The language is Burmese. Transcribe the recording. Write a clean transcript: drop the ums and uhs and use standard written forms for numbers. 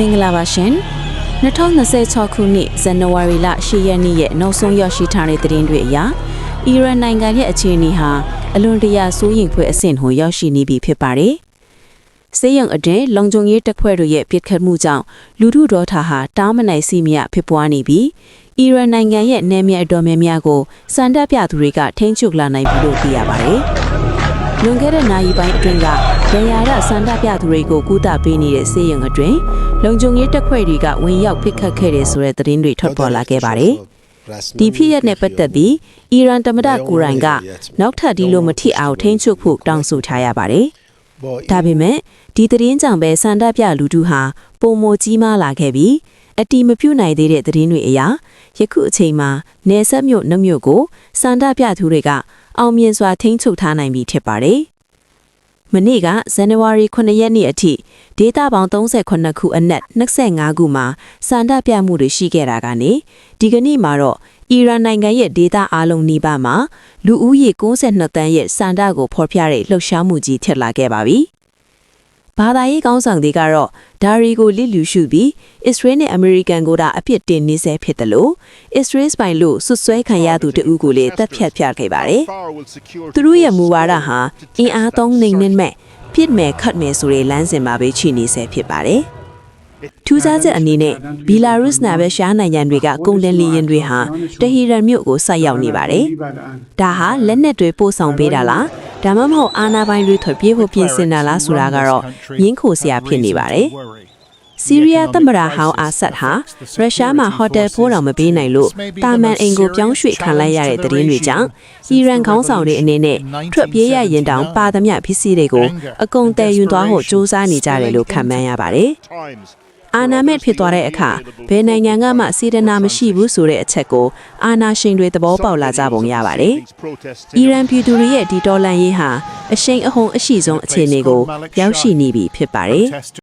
မင်္ဂလာပါရှင်2026ခုနှစ်ဇန်နဝါရီလ10ရက်နေ့ရဲ့နောက်ဆုံးရောက်ရှိထားတဲ့သတင်းတွေအရအီရန်နိုင်ငံရဲ့အခြေအနေဟာအလွန်တရာစိုးရိမ်ဖွယ်အဆင့်ကိုရောက်ရှိနေပြီဖြစ်ပါတယ်။စေယုံအတွင်းလုံခြုံရေးတပ်ဖွဲ့တွေရဲ့ပစ်ခတ်မှုကြောင့်လူထုဒေါသဟာတားမနိုင်စီမရဖြစ်ပွားနေပြီးအီရန်နိုင်ငံရဲ့နယ်မြေအတော်များများကိုစံတပ်ပြသူတွေကထိန်းချုပ်လာနိုင်ပြီလို့သိရပါတယ်။လွန်ခဲ့တဲ့နာရီပိုင်းအတွင်းကဒဏ်ရာရစံတပ်ပြသူတွေကိုကုသပေးနေတဲ့စေယုံအတွင်းလုံခြုံရေးတပ်ဖွဲ့တွေကဝင်ရောက်ပစ်ခတ်ခဲ့တဲ့ဆိုတဲ့သတင်းတွေထွက်ပေါ်လာခဲ့ပါတယ်။ဒီဖြစ်ရပ်နဲ့ပတ်သက်ပြီးအီရန်သမ္မတကိုရိုင်ကနောက်ထပ်ဒီလိုမထိအောင်ထိန်းချုပ်ဖို့တောင်းဆိုထားရပါတယ်။ဒါပေမဲ့ဒီသတင်းကြောင့်ပဲစံတပ်ပြလူထုဟာပုံမကြီးမားလာခဲ့ပြီးအတီမပြုတ်နိုင်သေးတဲ့သတင်းတွေအရယခုအချိန်မှာနယ်စပ်မြို့နှမြို့ကိုစံတပ်ပြသူတွေကအောင်မြင်စွာထိန်းချုပ်ထားနိုင်ပြီဖြစ်ပါတယ်။မနေ့ကဇန်နဝါရီ9ရက်နေ့အထိဒေသပေါင်း38ခုအနက်25ခုမှာစံတပ်ပြမှုတွေရှိခဲ့တာကနေဒီကနေ့မှာတော့အီရန်နိုင်ငံရဲ့ဒေသအားလုံးနီးပါးမှာလူဦးရေ62တန်းရဲ့စံတပ်ကိုဖော်ပြတဲ့လှုပ်ရှားမှုကြီးထက်လာခဲ့ပါပြီ။ဘာသာရေးကောင်းဆောင်တွေကတော့ဒါရီကိုလစ်လူရှုပြီးအစ္စရေးနဲ့အမေရိကန်ကိုအပြစ်တင်နေဆဲဖြစ်တယ်လို့အစ္စရေးပိုင်လို့ဆွဆွဲခံရသူတဦးကိုလည်းတပ်ဖြတ်ခဲ့ပါတယ်။သူတို့ရဲ့မူဝါဒဟာအင်အားသုံးနေမဲ့ပြစ်မဲ့ခတ်မဲ့ဆိုတဲ့လမ်းစဉ်မှာပဲရှိနေဆဲဖြစ်ပါတယ်။ထူးခြားချက်အနေနဲ့ဘီလာရုစ်နဲ့ပဲရှားနိုင်ငံတွေကကုန်တင်လီရင်တွေဟာတဟီရန်မြို့ကိုဆိုက်ရောက်နေပါတယ်။ဒါဟာလက်နက်တွေပို့ဆောင်ပေးတာလားဒါမှမဟုတ်အာဏာပိုင်တွေထွက်ပြေးဖို့ပြင်ဆင်တာလားဆိုတာကတော့ငင်းခိုစရာဖြစ်နေပါတယ်။ဆီးရီးယားသမ္မတဟောင်းအာဆတ်ဟာရုရှားမှာဟိုတယ်ဖိုးတော်မပေးနိုင်လို့တာမန်အိမ်ကိုပြောင်းရွှေ့ခံလိုက်ရတဲ့သတင်းတွေကြောင့်အီရန်ခေါင်းဆောင်တွေအနေနဲ့ထွက်ပြေးရရင်တောင်ပါသမျှဖြစ်စီတွေကိုအကုန်တည်ယူသွားဖို့စူးစမ်းနေကြတယ်လို့ခန့်မှန်းရပါတယ်။အာနာမက်ဖြစ်သွားတဲ့အခါဘယ်နိုင်ငံကမှစေတနာမရှိဘူးဆိုတဲ့အချက်ကိုအာနာရှင်တွေသဘောပေါက်လာကြပုံရပါတယ်။အီရန်ပြည်သူတွေရဲ့ဒီတော်လှန်ရေးဟာအရှိန်အဟုန်အရှိဆုံးအခြေအနေကိုရောက်ရှိနေပြီဖြစ်ပါတယ်။